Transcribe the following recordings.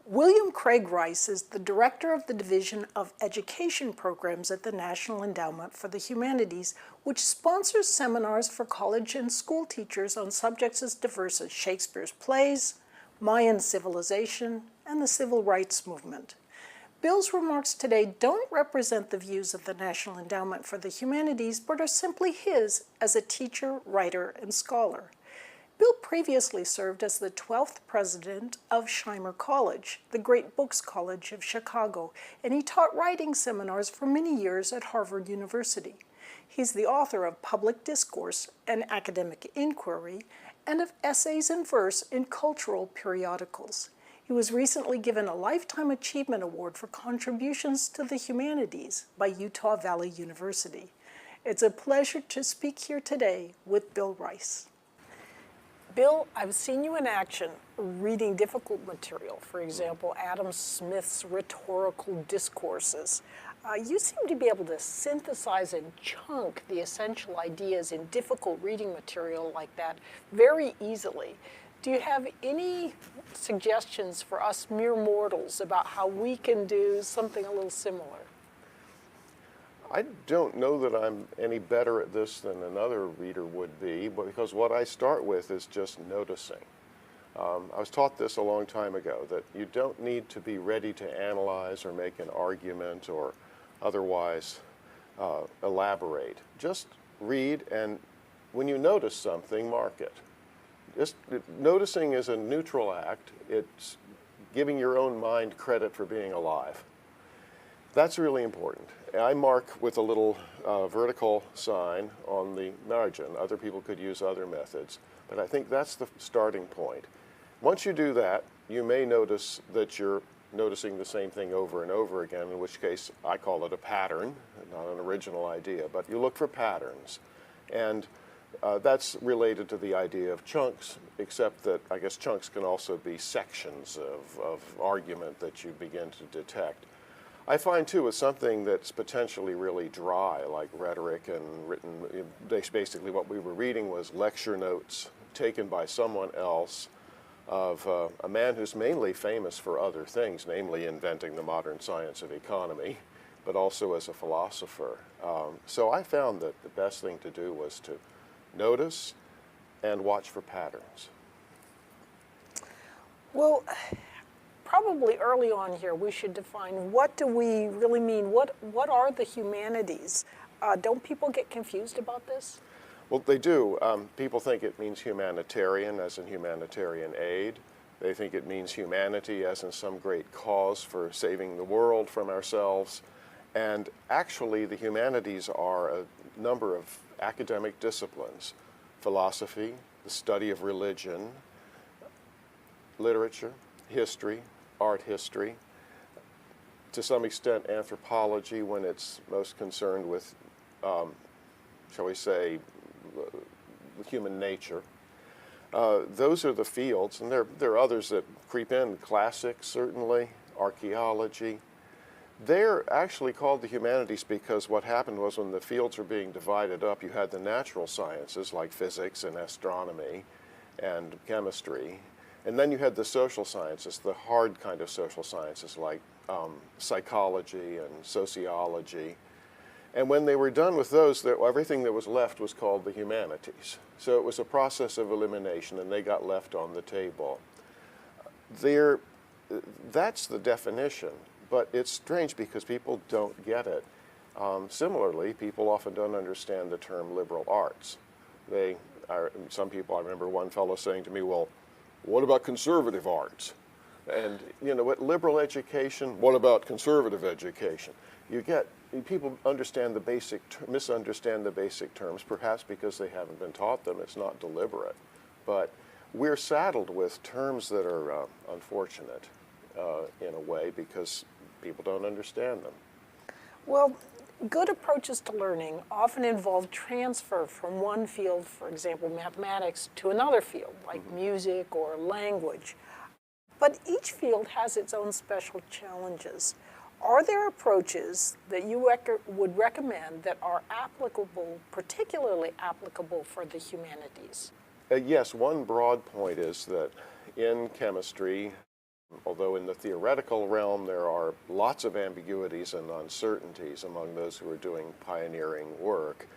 William Craig Rice is the director of the Division of Education Programs at the National Endowment for the Humanities, which sponsors seminars for college and school teachers on subjects as diverse as Shakespeare's plays, Mayan civilization, and the civil rights movement. Bill's remarks today don't represent the views of the National Endowment for the Humanities, but are simply his as a teacher, writer, and scholar. Bill previously served as the 12th president of Shimer College, the Great Books College of Chicago, and he taught writing seminars for many years at Harvard University. He's the author of Public Discourse and Academic Inquiry and of essays in verse in cultural periodicals. He was recently given a Lifetime Achievement Award for contributions to the humanities by Utah Valley University. It's a pleasure to speak here today with Bill Rice. Bill, I've seen you in action reading difficult material, for example, Adam Smith's rhetorical discourses. You seem to be able to synthesize and chunk the essential ideas in difficult reading material like that very easily. Do you have any suggestions for us mere mortals about how we can do something a little similar? I don't know that I'm any better at this than another reader would be, but because what I start with is just noticing. I was taught this a long time ago, that you don't need to be ready to analyze or make an argument or otherwise elaborate. Just read, and when you notice something, mark it. Noticing is a neutral act. It's giving your own mind credit for being alive. That's really important. I mark with a little vertical sign on the margin. Other people could use other methods, but I think that's the starting point. Once you do that, you may notice that you're noticing the same thing over and over again, in which case I call it a pattern, not an original idea, but you look for patterns. And that's related to the idea of chunks, except that I guess chunks can also be sections of argument that you begin to detect. I find, too, with something that's potentially really dry, like rhetoric and written, basically what we were reading was lecture notes taken by someone else of a man who's mainly famous for other things, namely inventing the modern science of economy, but also as a philosopher. So I found that the best thing to do was to notice and watch for patterns. Well, probably early on here we should define what do we really mean, what are the humanities? Don't people get confused about this? Well, they do. People think it means humanitarian, as in humanitarian aid. They think it means humanity, as in some great cause for saving the world from ourselves. And actually, the humanities are a number of academic disciplines: philosophy, the study of religion, literature, history, art history, to some extent anthropology when it's most concerned with, shall we say, human nature. Those are the fields, and there are others that creep in, classics certainly, archaeology. They're actually called the humanities because what happened was when the fields were being divided up, you had the natural sciences like physics and astronomy and chemistry, and then you had the social sciences, the hard kind of social sciences like psychology and sociology. And when they were done with those, everything that was left was called the humanities. So it was a process of elimination, and they got left on the table. That's the definition, but it's strange because people don't get it. Similarly, people often don't understand the term liberal arts. Some people, I remember one fellow saying to me, well, what about conservative arts? And, you know, what liberal education, what about conservative education? People understand misunderstand the basic terms, perhaps because they haven't been taught them. It's not deliberate. But we're saddled with terms that are unfortunate in a way because people don't understand them. Well, good approaches to learning often involve transfer from one field, for example, mathematics, to another field, like music or language. But each field has its own special challenges. Are there approaches that you would recommend that are applicable, particularly applicable for the humanities? Yes, one broad point is that in chemistry, Although in the theoretical realm there are lots of ambiguities and uncertainties among those who are doing pioneering work,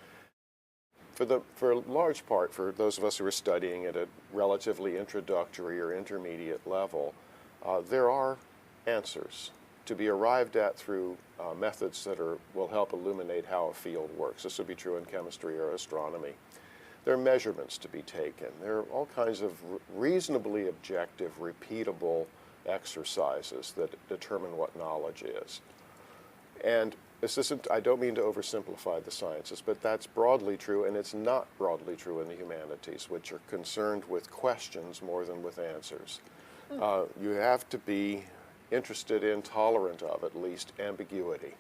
for a large part, for those of us who are studying at a relatively introductory or intermediate level, there are answers to be arrived at through methods that will help illuminate how a field works. This would be true in chemistry or astronomy. There are measurements to be taken. There are all kinds of reasonably objective, repeatable exercises that determine what knowledge is. And this isn't, I don't mean to oversimplify the sciences, but that's broadly true, and it's not broadly true in the humanities, which are concerned with questions more than with answers. You have to be interested in, tolerant of, at least, ambiguity.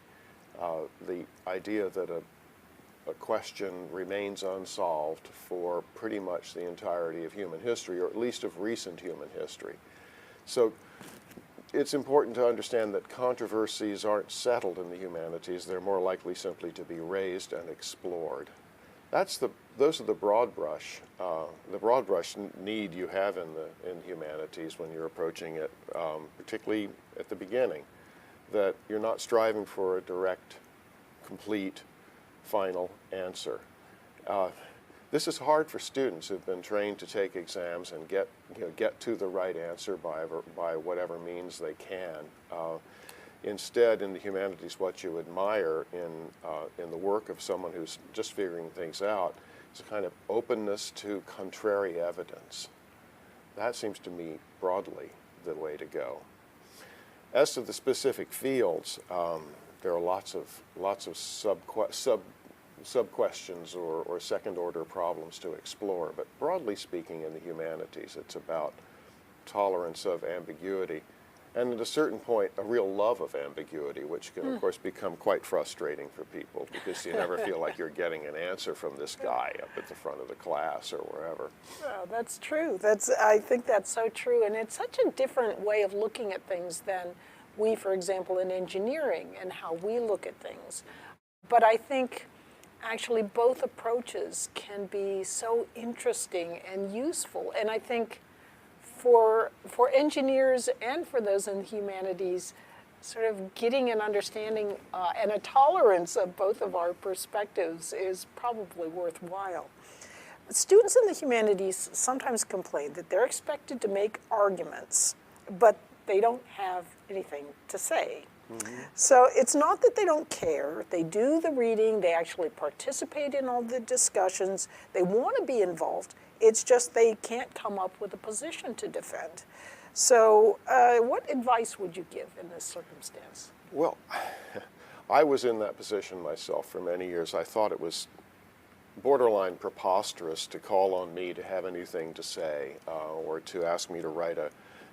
The idea that a question remains unsolved for pretty much the entirety of human history, or at least of recent human history. So it's important to understand that controversies aren't settled in the humanities. They're more likely simply to be raised and explored. Those are the broad brush need you have in humanities when you're approaching it, particularly at the beginning, that you're not striving for a direct, complete, final answer. This is hard for students who've been trained to take exams and get to the right answer by whatever means they can. Instead, in the humanities, what you admire in the work of someone who's just figuring things out is a kind of openness to contrary evidence. That seems to me broadly the way to go. As to the specific fields, there are lots of sub-questions or second-order problems to explore. But broadly speaking, in the humanities, it's about tolerance of ambiguity, and at a certain point, a real love of ambiguity, which can, of course, become quite frustrating for people because you never feel like you're getting an answer from this guy up at the front of the class or wherever. Oh, that's true. I think that's so true, and it's such a different way of looking at things than we, for example, in engineering and how we look at things. But I think actually both approaches can be so interesting and useful, and I think for engineers and for those in the humanities, sort of getting an understanding and a tolerance of both of our perspectives is probably worthwhile. Students in the humanities sometimes complain that they're expected to make arguments, but they don't have anything to say. Mm-hmm. So it's not that they don't care. They do the reading. They actually participate in all the discussions. They want to be involved. It's just they can't come up with a position to defend. So what advice would you give in this circumstance? Well, I was in that position myself for many years. I thought it was borderline preposterous to call on me to have anything to say or to ask me to write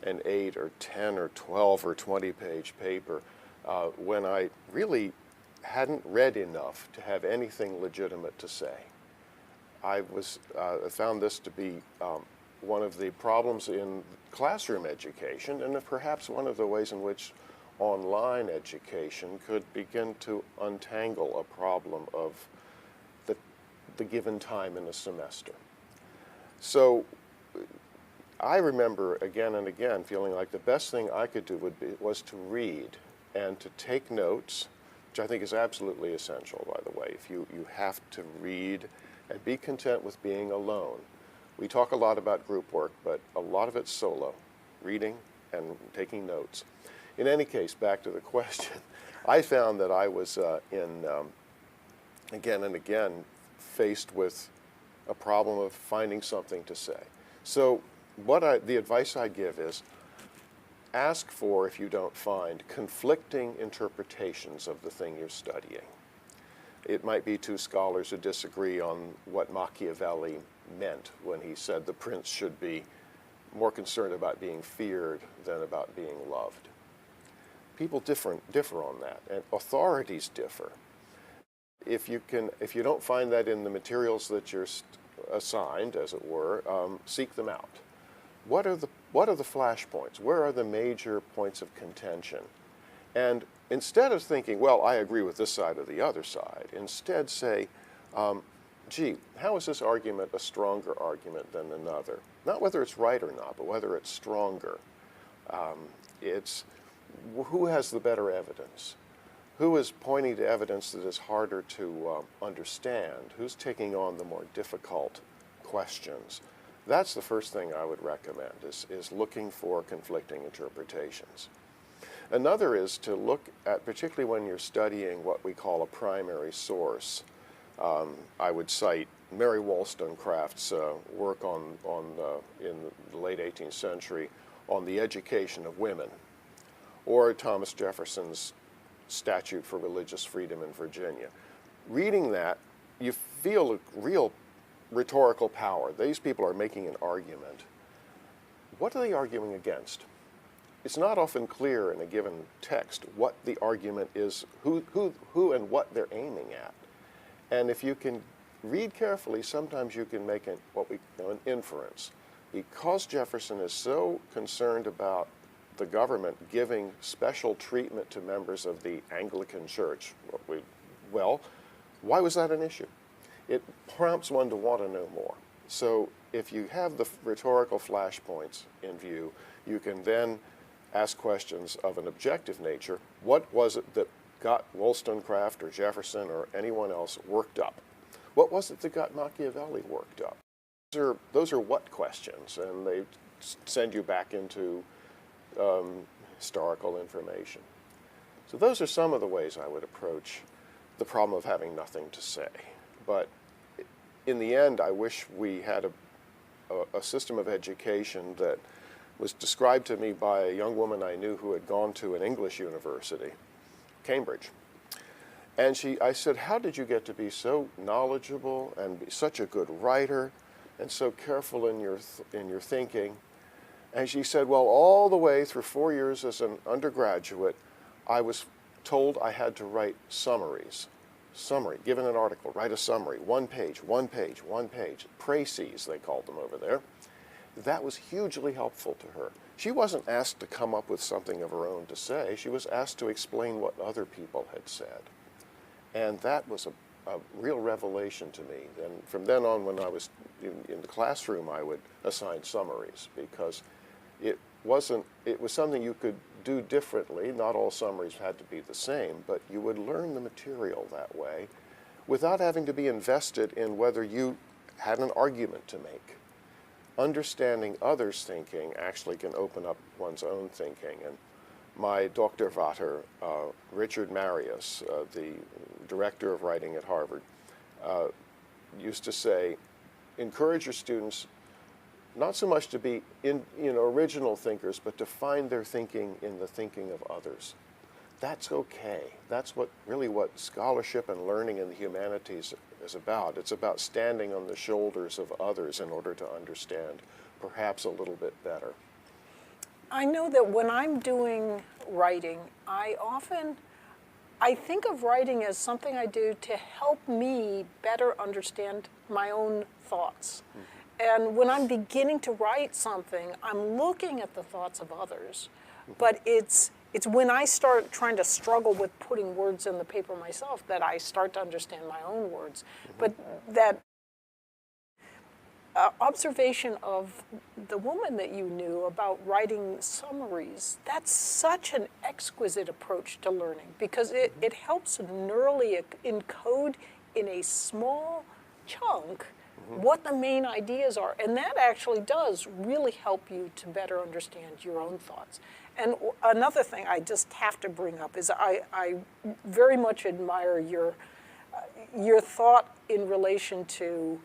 an 8 or 10 or 12 or 20-page paper when I really hadn't read enough to have anything legitimate to say. I found this to be one of the problems in classroom education, and perhaps one of the ways in which online education could begin to untangle a problem of the given time in a semester. So I remember again and again feeling like the best thing I could do was to read and to take notes, which I think is absolutely essential, by the way. If you have to read and be content with being alone. We talk a lot about group work, but a lot of it's solo, reading and taking notes. In any case, back to the question, I found that I was again and again faced with a problem of finding something to say. So the advice I give is ask for, if you don't find, conflicting interpretations of the thing you're studying. It might be two scholars who disagree on what Machiavelli meant when he said the prince should be more concerned about being feared than about being loved. People differ on that, and authorities differ. If you don't find that in the materials that you're assigned, as it were, seek them out. What are the flashpoints? Where are the major points of contention? And instead of thinking, well, I agree with this side or the other side, instead say, gee, how is this argument a stronger argument than another? Not whether it's right or not, but whether it's stronger. It's who has the better evidence? Who is pointing to evidence that is harder to understand? Who's taking on the more difficult questions? That's the first thing I would recommend, is looking for conflicting interpretations. Another is to look at, particularly when you're studying what we call a primary source. I would cite Mary Wollstonecraft's work in the late 18th century on the education of women, or Thomas Jefferson's Statute for Religious Freedom in Virginia. Reading that, you feel a real rhetorical power. These people are making an argument. What are they arguing against? It's not often clear in a given text what the argument is, who and what they're aiming at. And if you can read carefully, sometimes you can make what we call an inference. Because Jefferson is so concerned about the government giving special treatment to members of the Anglican Church, well, why was that an issue? It prompts one to want to know more. So if you have the rhetorical flashpoints in view, you can then ask questions of an objective nature. What was it that got Wollstonecraft or Jefferson or anyone else worked up? What was it that got Machiavelli worked up? Those are what questions, and they send you back into historical information. So those are some of the ways I would approach the problem of having nothing to say. But in the end, I wish we had a system of education that was described to me by a young woman I knew who had gone to an English university, Cambridge. And I said, how did you get to be so knowledgeable and be such a good writer and so careful in your thinking? And she said, well, all the way through 4 years as an undergraduate, I was told I had to write summaries. Summary, given an article, write a summary, 1 page, 1 page, 1 page, précis, they called them over there. That was hugely helpful to her. She wasn't asked to come up with something of her own to say. She was asked to explain what other people had said. And that was a real revelation to me. And from then on, when I was in the classroom, I would assign summaries, because it was something you could do differently. Not all summaries had to be the same, but you would learn the material that way without having to be invested in whether you had an argument to make. Understanding others' thinking actually can open up one's own thinking. And my Doktorvater, Richard Marius, the director of writing at Harvard, used to say, encourage your students not so much to be original thinkers, but to find their thinking in the thinking of others. That's okay. That's what scholarship and learning in the humanities is about. It's about standing on the shoulders of others in order to understand perhaps a little bit better. I know that when I'm doing writing, I think of writing as something I do to help me better understand my own thoughts. Mm-hmm. And when I'm beginning to write something, I'm looking at the thoughts of others. Mm-hmm. But it's when I start trying to struggle with putting words in the paper myself that I start to understand my own words. Mm-hmm. But that observation of the woman that you knew about writing summaries, that's such an exquisite approach to learning, because it helps neurally encode in a small chunk what the main ideas are. And that actually does really help you to better understand your own thoughts. And another thing I just have to bring up is I very much admire your thought in relation to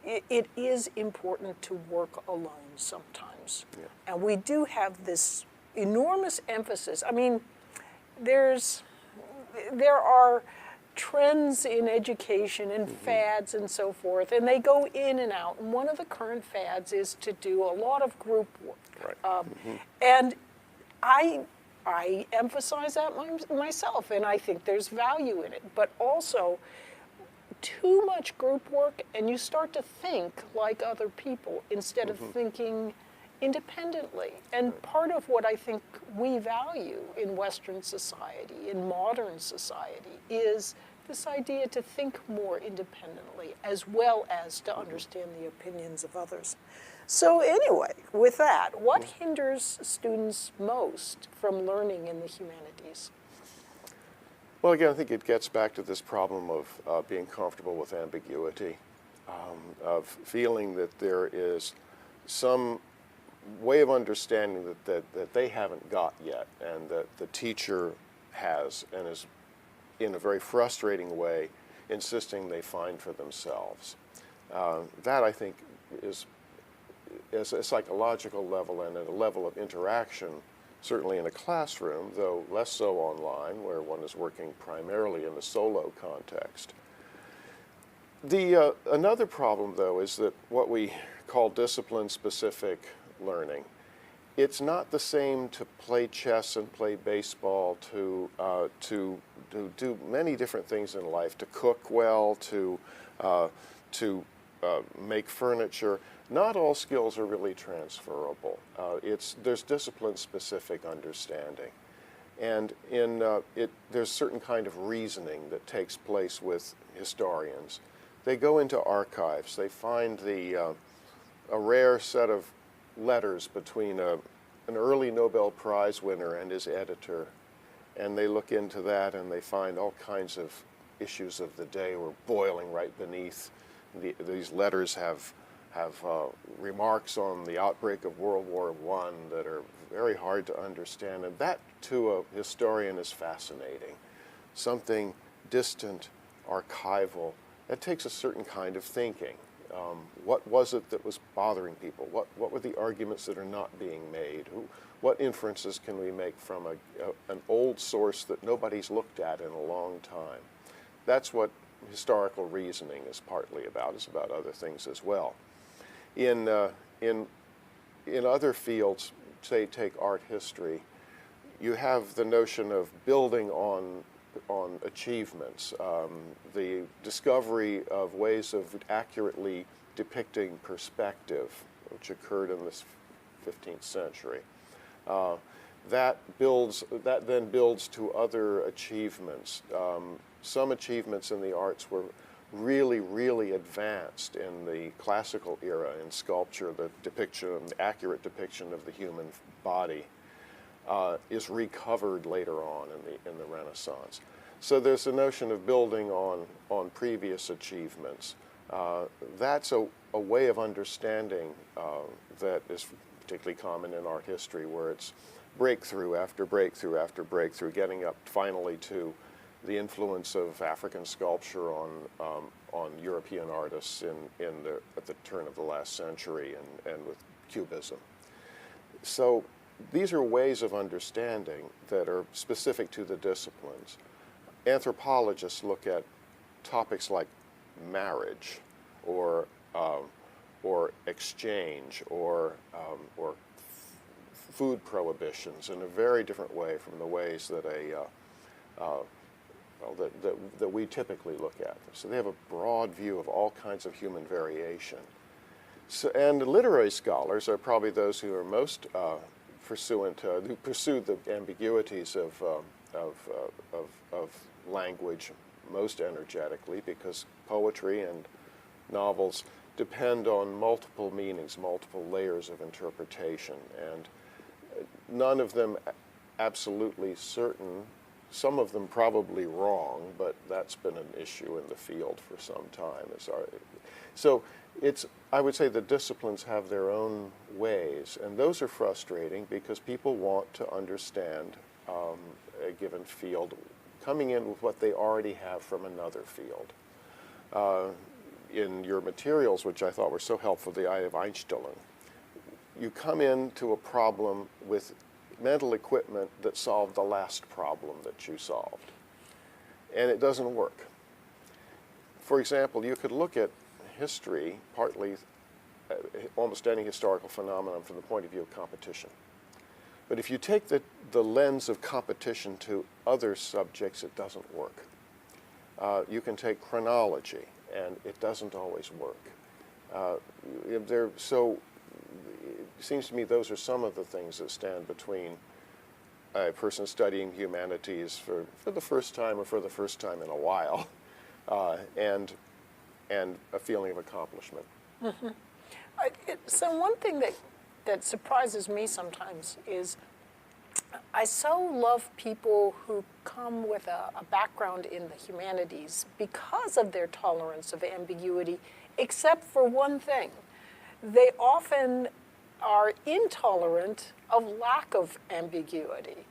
it is important to work alone sometimes. Yeah. And we do have this enormous emphasis. I mean, there are trends in education and fads and so forth, and they go in and out. And one of the current fads is to do a lot of group work. Right. And I emphasize that myself, and I think there's value in it. But also, too much group work, and you start to think like other people instead of thinking independently. And part of what I think we value in Western society, in modern society, is this idea to think more independently as well as to understand the opinions of others. So anyway, with that, what hinders students most from learning in the humanities? Well, again, I think it gets back to this problem of being comfortable with ambiguity, of feeling that there is some way of understanding that they haven't got yet, and that the teacher has, and is in a very frustrating way insisting they find for themselves. That, I think, is a psychological level and at a level of interaction, certainly in a classroom, though less so online, where one is working primarily in the solo context. Another problem, though, is that what we call discipline-specific learning, it's not the same to play chess and play baseball, to do many different things in life, to cook well, to make furniture. Not all skills are really transferable. There's discipline-specific understanding. And there's certain kind of reasoning that takes place with historians. They go into archives. They find a rare set of letters between an early Nobel Prize winner and his editor, and they look into that and they find all kinds of issues of the day were boiling right beneath. These letters have remarks on the outbreak of World War I that are very hard to understand, and that to a historian is fascinating. Something distant, archival, that takes a certain kind of thinking. What was it that was bothering people? What were the arguments that are not being made? What inferences can we make from an old source that nobody's looked at in a long time? That's what historical reasoning is partly about. It's about other things as well. In other fields, say take art history, you have the notion of building on achievements, the discovery of ways of accurately depicting perspective, which occurred in the 15th century. That then builds to other achievements. Some achievements in the arts were really, really advanced in the classical era in sculpture. The accurate depiction of the human body is recovered later on in the Renaissance. So there's a notion of building on previous achievements. That's a way of understanding that is particularly common in art history, where it's breakthrough after breakthrough after breakthrough, getting up finally to the influence of African sculpture on European artists at the turn of the last century and with Cubism. So these are ways of understanding that are specific to the disciplines. Anthropologists look at topics like marriage, or exchange, or food prohibitions in a very different way from the ways that that we typically look at them. So they have a broad view of all kinds of human variation. So, and literary scholars are probably those who are most who pursue the ambiguities of language most energetically, because poetry and novels depend on multiple meanings, multiple layers of interpretation, and none of them absolutely certain. Some of them probably wrong, but that's been an issue in the field for some time. So I would say the disciplines have their own ways, and those are frustrating because people want to understand a given field, coming in with what they already have from another field. In your materials, which I thought were so helpful, the Eye of Einstellung, you come into a problem with mental equipment that solved the last problem that you solved, and it doesn't work. For example, you could look at history, partly almost any historical phenomenon, from the point of view of competition. But if you take the lens of competition to other subjects, it doesn't work. You can take chronology, and it doesn't always work. So it seems to me those are some of the things that stand between a person studying humanities for the first time, or for the first time in a while, and a feeling of accomplishment. Mm-hmm. So one thing that surprises me sometimes is I so love people who come with a background in the humanities because of their tolerance of ambiguity, except for one thing. They often are intolerant of lack of ambiguity.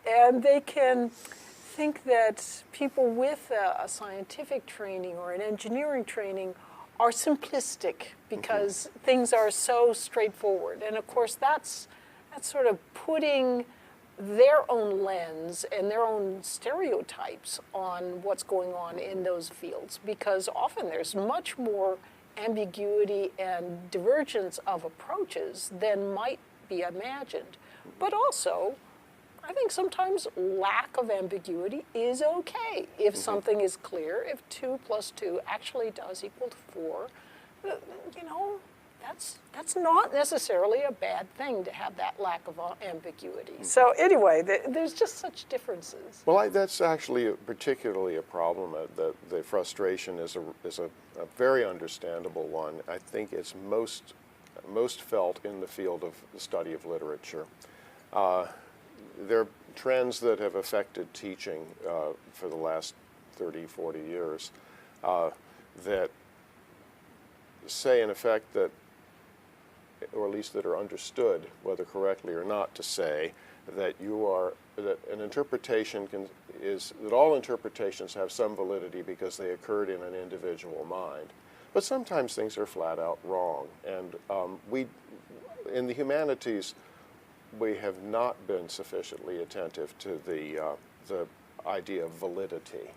And they can think that people with a scientific training or an engineering training are simplistic because things are so straightforward. And of course, that's sort of putting their own lens and their own stereotypes on what's going on in those fields, because often there's much more ambiguity and divergence of approaches than might be imagined. But also, I think sometimes lack of ambiguity is okay. If something is clear, if 2 + 2 actually does equal 4, you know, that's not necessarily a bad thing to have that lack of ambiguity. So anyway, there's just such differences. Well, that's actually particularly a problem. The frustration is a very understandable one. I think it's most felt in the field of the study of literature. There are trends that have affected teaching for the last 30, 40 years that say, in effect, that, or at least that are understood, whether correctly or not, to say that that an interpretation that all interpretations have some validity because they occurred in an individual mind. But sometimes things are flat out wrong. And in the humanities, we have not been sufficiently attentive to the idea of validity,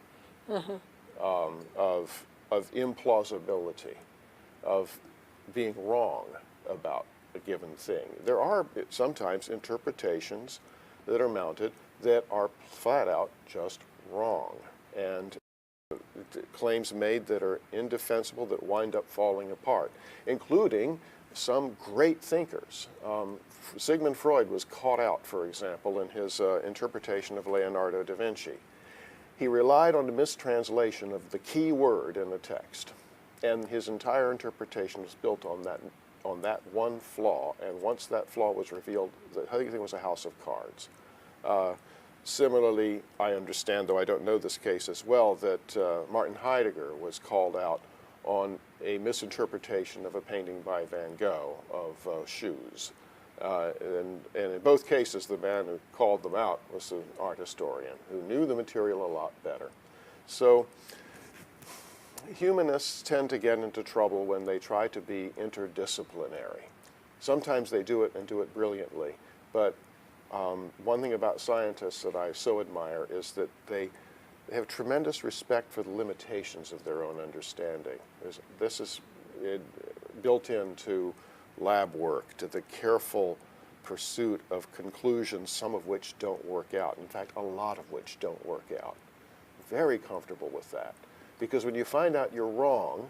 of implausibility, of being wrong about a given thing. There are sometimes interpretations that are mounted that are flat out just wrong, and claims made that are indefensible that wind up falling apart, including some great thinkers. Sigmund Freud was caught out, for example, in his interpretation of Leonardo da Vinci. He relied on the mistranslation of the key word in the text, and his entire interpretation was built on that one flaw. And once that flaw was revealed, the whole thing was a house of cards. Similarly, I understand, though I don't know this case as well, that Martin Heidegger was called out on a misinterpretation of a painting by Van Gogh of shoes. And in both cases, the man who called them out was an art historian who knew the material a lot better. So humanists tend to get into trouble when they try to be interdisciplinary. Sometimes they do it and do it brilliantly, but one thing about scientists that I so admire is that they have tremendous respect for the limitations of their own understanding. This is built into lab work, to the careful pursuit of conclusions, some of which don't work out. In fact, a lot of which don't work out. Very comfortable with that. Because when you find out you're wrong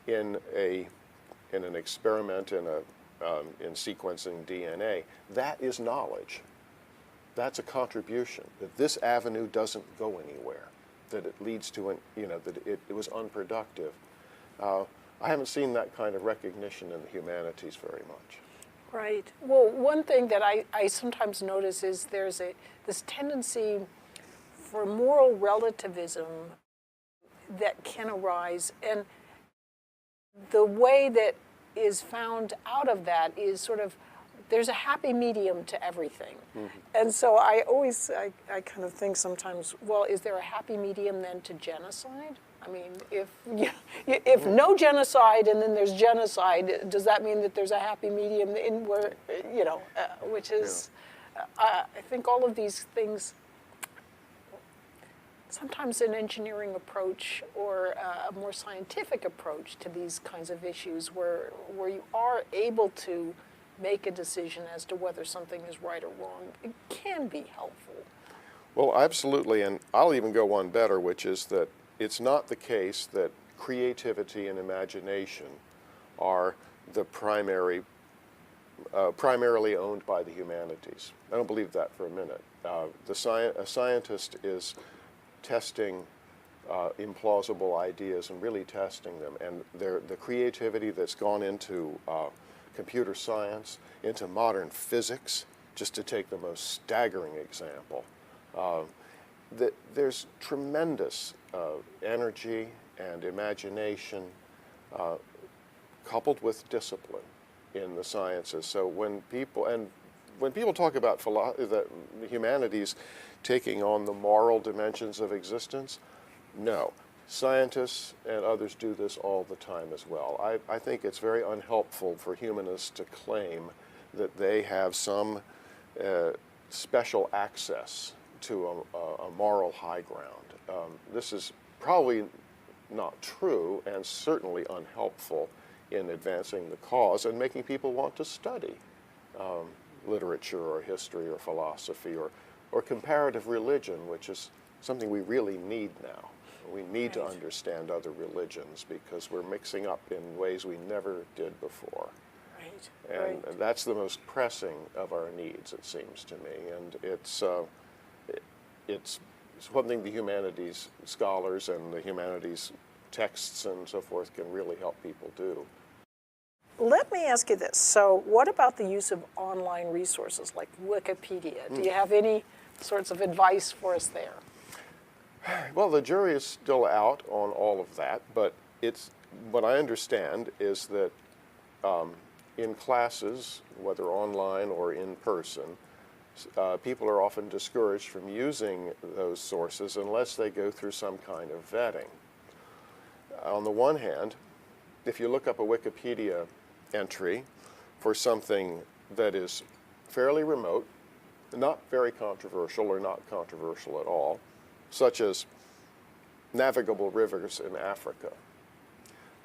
in an experiment, in sequencing DNA, that is knowledge. That's a contribution, that this avenue doesn't go anywhere, that it leads to that it was unproductive. I haven't seen that kind of recognition in the humanities very much. Right. Well, one thing that I sometimes notice is there's this tendency for moral relativism that can arise, and the way that is found out of that is sort of there's a happy medium to everything. And so I kind of think sometimes, well, is there a happy medium then to genocide? I mean, if no genocide and then there's genocide, does that mean that there's a happy medium in where, which is, I think all of these things, sometimes an engineering approach or a more scientific approach to these kinds of issues where you are able to make a decision as to whether something is right or wrong, it can be helpful. Well, absolutely, and I'll even go one better, which is that it's not the case that creativity and imagination are the primarily owned by the humanities. I don't believe that for a minute. A scientist is testing implausible ideas and really testing them. And the creativity that's gone into computer science, into modern physics, just to take the most staggering example. There's tremendous energy and imagination coupled with discipline in the sciences. So when people talk about the humanities taking on the moral dimensions of existence, no. Scientists and others do this all the time as well. I think it's very unhelpful for humanists to claim that they have some special access to a moral high ground. This is probably not true and certainly unhelpful in advancing the cause and making people want to study literature or history or philosophy or comparative religion, which is something we really need now. We need to understand other religions because we're mixing up in ways we never did before. And that's the most pressing of our needs, it seems to me. And it's something the humanities scholars and the humanities texts and so forth can really help people do. Let me ask you this. So what about the use of online resources like Wikipedia? Do you have any sorts of advice for us there? Well, the jury is still out on all of that, but what I understand is that in classes, whether online or in person, people are often discouraged from using those sources unless they go through some kind of vetting. On the one hand, if you look up a Wikipedia entry for something that is fairly remote, not very controversial or not controversial at all, such as navigable rivers in Africa,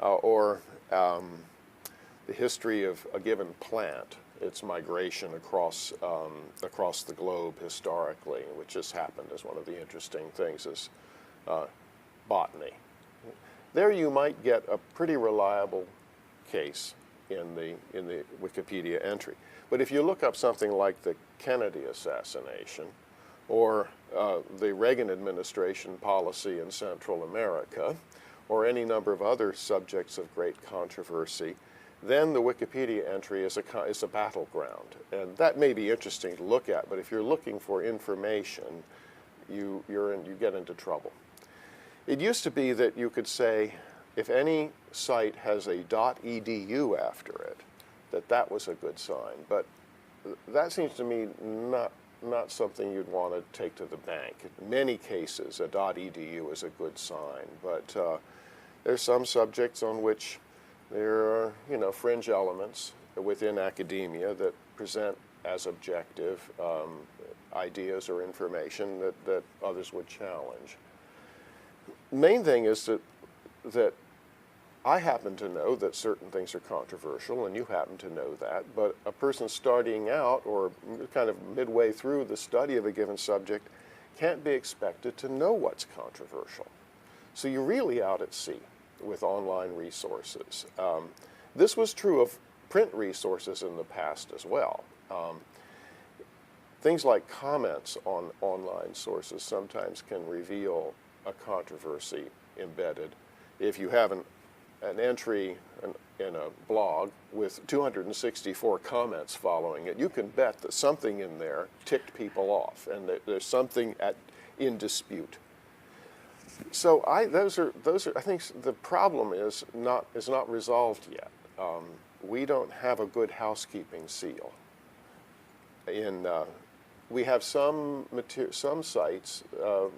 or the history of a given plant, its migration across the globe historically, which has happened as one of the interesting things is botany. There you might get a pretty reliable case in the Wikipedia entry. But if you look up something like the Kennedy assassination or the Reagan administration policy in Central America, or any number of other subjects of great controversy, then the Wikipedia entry is a battleground. And that may be interesting to look at, but if you're looking for information, you get into trouble. It used to be that you could say, if any site has a .edu after it, that was a good sign. But that seems to me not something you'd want to take to the bank. In many cases, a .edu is a good sign, but there's some subjects on which there are, fringe elements within academia that present as objective ideas or information that others would challenge. Main thing is that I happen to know that certain things are controversial, and you happen to know that, but a person starting out or kind of midway through the study of a given subject can't be expected to know what's controversial. So you're really out at sea with online resources. This was true of print resources in the past as well. Things like comments on online sources sometimes can reveal a controversy embedded. If you have an entry in a blog with 264 comments following it, you can bet that something in there ticked people off and that there's something in dispute. So those are I think the problem is not resolved yet. We don't have a good housekeeping seal. We have some sites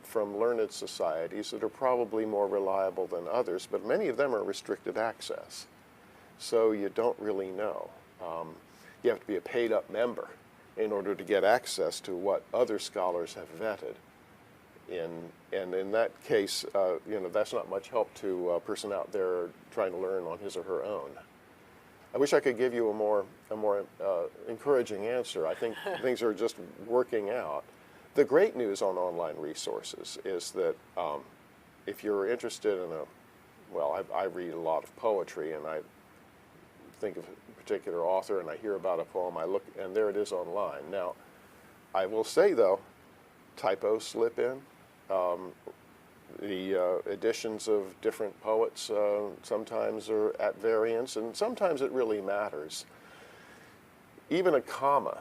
from learned societies that are probably more reliable than others, but many of them are restricted access. So you don't really know. You have to be a paid-up member in order to get access to what other scholars have vetted. And in that case, that's not much help to a person out there trying to learn on his or her own. I wish I could give you a more encouraging answer. I think things are just working out. The great news on online resources is that if you're interested in I read a lot of poetry, and I think of a particular author, and I hear about a poem, I look, and there it is online. Now, I will say, though, typos slip in. The editions of different poets sometimes are at variance, and sometimes it really matters. Even a comma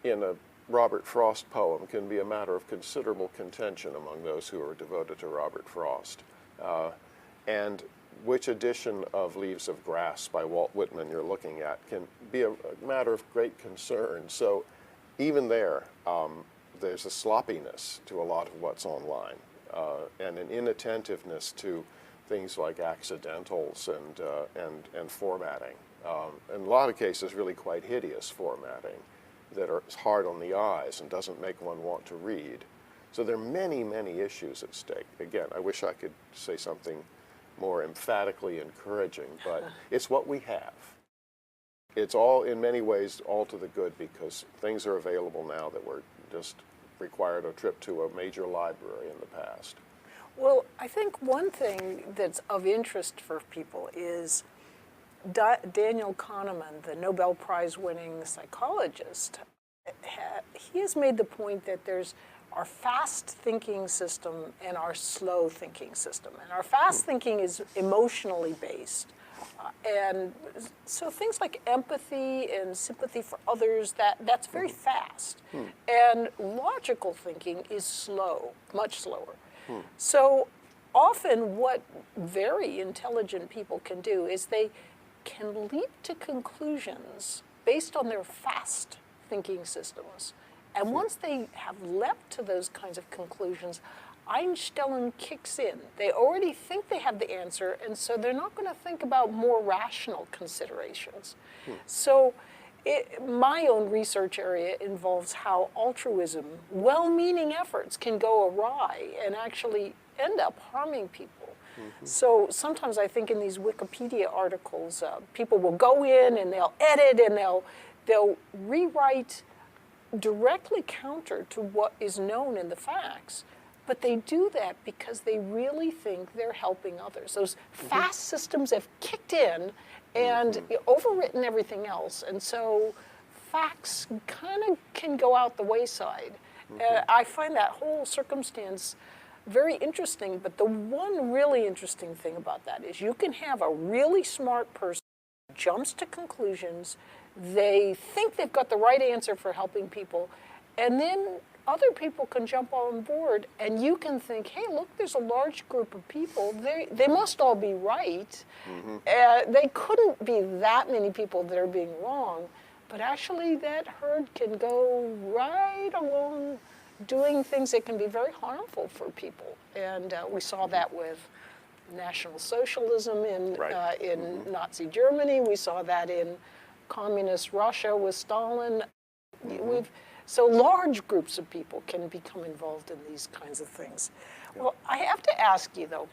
in a Robert Frost poem can be a matter of considerable contention among those who are devoted to Robert Frost. And which edition of Leaves of Grass by Walt Whitman you're looking at can be a matter of great concern. So even there, there's a sloppiness to a lot of what's online, and an inattentiveness to things like accidentals and formatting. In a lot of cases, really quite hideous formatting that are hard on the eyes and doesn't make one want to read. So there are many, many issues at stake. Again, I wish I could say something more emphatically encouraging, but it's what we have. It's all, in many ways, all to the good, because things are available now that were just required a trip to a major library in the past. Well, I think one thing that's of interest for people is Daniel Kahneman, the Nobel Prize-winning psychologist. He has made the point that there's our fast thinking system and our slow thinking system. And our fast thinking is emotionally based. And so things like empathy and sympathy for others, that's very fast. And logical thinking is slow, much slower. So often what very intelligent people can do is they can leap to conclusions based on their fast thinking systems. And once they have leapt to those kinds of conclusions, Einstein kicks in. They already think they have the answer, and so they're not going to think about more rational considerations. So my own research area involves how altruism, well-meaning efforts can go awry and actually end up harming people. So sometimes I think in these Wikipedia articles, people will go in and they'll edit and they'll rewrite directly counter to what is known in the facts, but they do that because they really think they're helping others. Those fast systems have kicked in and overwritten everything else, and so facts kind of can go out the wayside. I find that whole circumstance very interesting, but the one really interesting thing about that is you can have a really smart person who jumps to conclusions. They think they've got the right answer for helping people, and then other people can jump on board, and you can think, hey, look, there's a large group of people. They must all be right. They couldn't be that many people that are being wrong, but actually that herd can go right along doing things that can be very harmful for people. And we saw that with National Socialism in Nazi Germany. We saw that in Communist Russia with Stalin. So large groups of people can become involved in these kinds of things. Well, I have to ask you, though,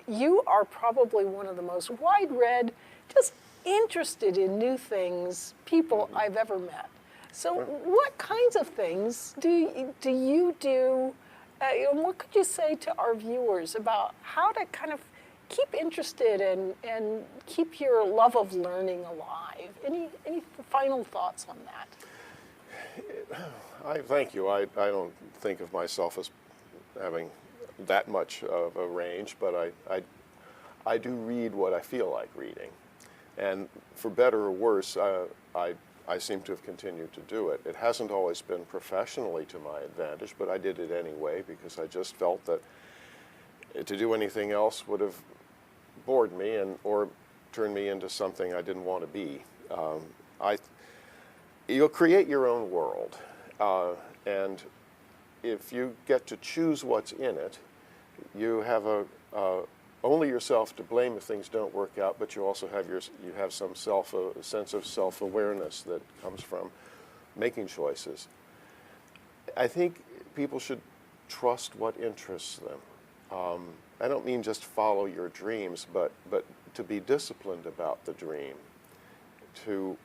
you are probably one of the most wide-read, just interested in new things people I've ever met. So what kinds of things do you do, and what could you say to our viewers about how to kind of keep interested and keep your love of learning alive? Any final thoughts on that? Thank you. I don't think of myself as having that much of a range, but I do read what I feel like reading. And for better or worse, I seem to have continued to do it. It hasn't always been professionally to my advantage, but I did it anyway because I just felt that to do anything else would have bored me or turned me into something I didn't want to be. You'll create your own world, and if you get to choose what's in it, you have only yourself to blame if things don't work out, but you also have some a sense of self-awareness that comes from making choices. I think people should trust what interests them. I don't mean just follow your dreams, but to be disciplined about the dream, to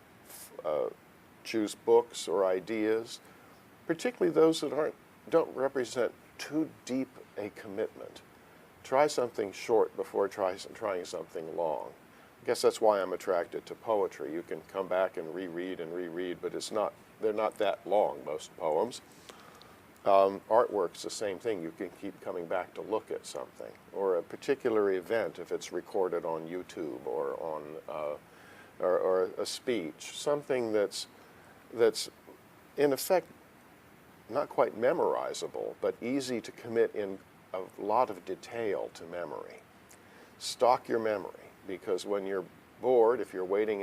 choose books or ideas, particularly those that don't represent too deep a commitment. Try something short before trying something long. I guess that's why I'm attracted to poetry. You can come back and reread, but they're not that long, most poems. Artwork's the same thing. You can keep coming back to look at something, or a particular event if it's recorded on YouTube or on or a speech, something that's in effect not quite memorizable, but easy to commit in a lot of detail to memory. Stock your memory, because when you're bored, if you're waiting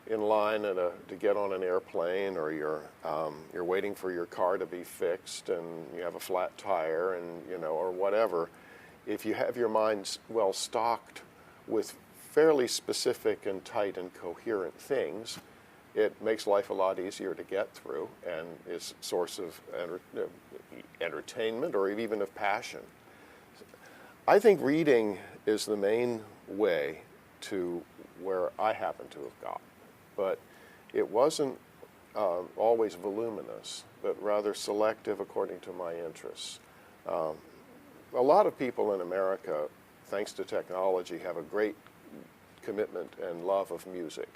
in line to get on an airplane, or you're waiting for your car to be fixed and you have a flat tire, and or whatever, if you have your mind well stocked with fairly specific and tight and coherent things, it makes life a lot easier to get through, and is a source of entertainment or even of passion. I think reading is the main way to where I happen to have got. But it wasn't always voluminous, but rather selective according to my interests. A lot of people in America, thanks to technology, have a great commitment and love of music.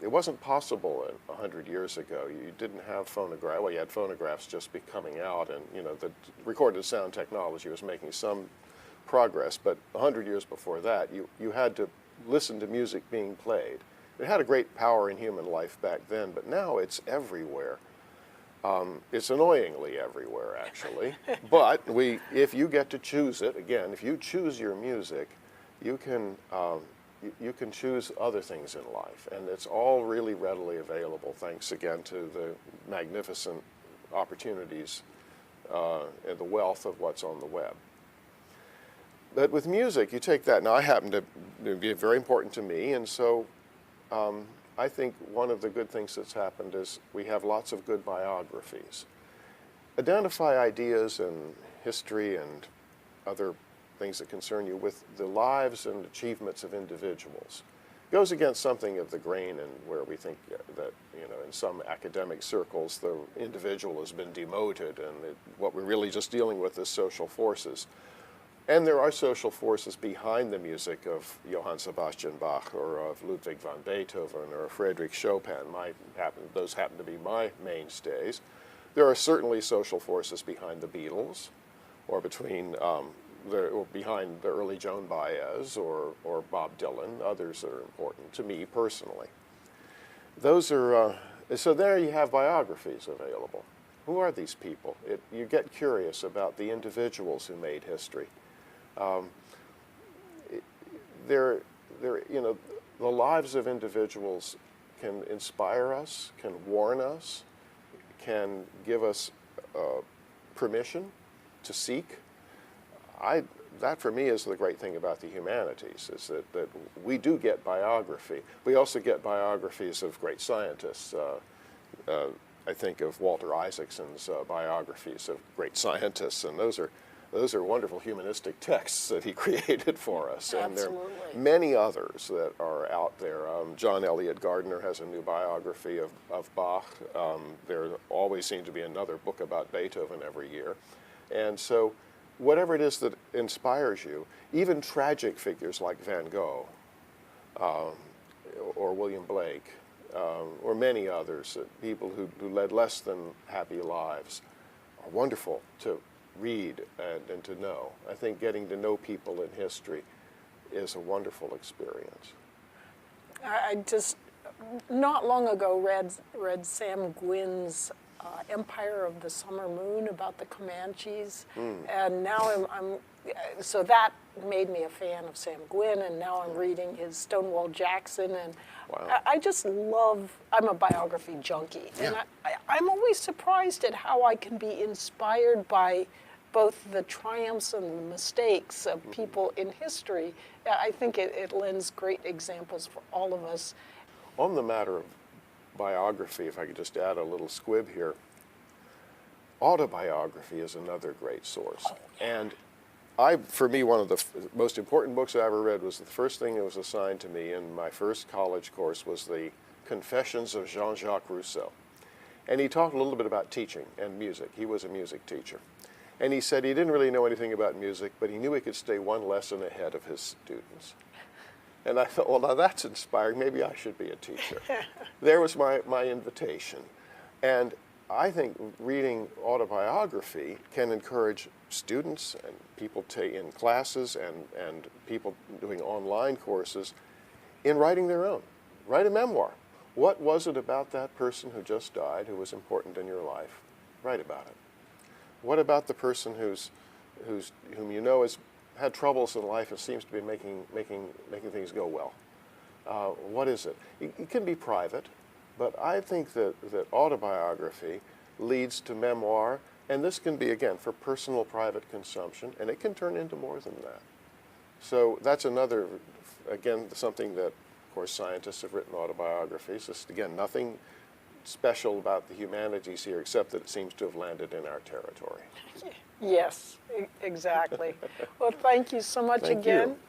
It wasn't possible 100 years ago. You didn't have phonograph. Well, you had phonographs just be coming out, and the recorded sound technology was making some progress. But 100 years before that, you had to listen to music being played. It had a great power in human life back then, but now it's everywhere. It's annoyingly everywhere, actually. But if you get to choose it, again, if you choose your music, you can choose other things in life, and it's all really readily available, thanks again to the magnificent opportunities and the wealth of what's on the web. But with music, you take that. Now, I happen to be very important to me, and so I think one of the good things that's happened is we have lots of good biographies. Identify ideas and history and other things that concern you with the lives and achievements of individuals. It goes against something of the grain, and where we think that in some academic circles the individual has been demoted, and what we're really just dealing with is social forces. And there are social forces behind the music of Johann Sebastian Bach, or of Ludwig van Beethoven, or Frédéric Chopin. Those happen to be my mainstays. There are certainly social forces behind the Beatles, or behind the early Joan Baez or Bob Dylan. Others are important to me personally. Those are so there you have biographies available. Who are these people? You get curious about the individuals who made history. The lives of individuals can inspire us, can warn us, can give us permission to seek. That for me is the great thing about the humanities, is that we do get biography. We also get biographies of great scientists. I think of Walter Isaacson's biographies of great scientists, and those are wonderful humanistic texts that he created for us. And there are many others that are out there. John Eliot Gardner has a new biography of Bach. There always seems to be another book about Beethoven every year. And so whatever it is that inspires you, even tragic figures like Van Gogh or William Blake or many others, people who led less than happy lives, are wonderful to read and to know. I think getting to know people in history is a wonderful experience. I just not long ago read Sam Gwynn's Empire of the Summer Moon about the Comanches, and now so that made me a fan of Sam Gwynn, and now I'm reading his Stonewall Jackson, and wow. I just love, I'm a biography junkie, and I'm always surprised at how I can be inspired by both the triumphs and the mistakes of people in history. I think it lends great examples for all of us. On the matter of biography, if I could just add a little squib here, autobiography is another great source. Oh, yeah. And for me, one of the most important books I ever read was the first thing that was assigned to me in my first college course was the Confessions of Jean-Jacques Rousseau. And he talked a little bit about teaching and music. He was a music teacher. And he said he didn't really know anything about music, but he knew he could stay one lesson ahead of his students. And I thought, well, now that's inspiring. Maybe I should be a teacher. There was my invitation. And I think reading autobiography can encourage students and people in classes and people doing online courses in writing their own. Write a memoir. What was it about that person who just died who was important in your life? Write about it. What about the person whom you know has had troubles in life and seems to be making things go well? What is it? It can be private, but I think that autobiography leads to memoir, and this can be, again, for personal private consumption, and it can turn into more than that. So that's another, again, something that, of course, scientists have written autobiographies. Just, again, nothing special about the humanities here except that it seems to have landed in our territory. Yes, exactly. Well, thank you so much Thank again. you.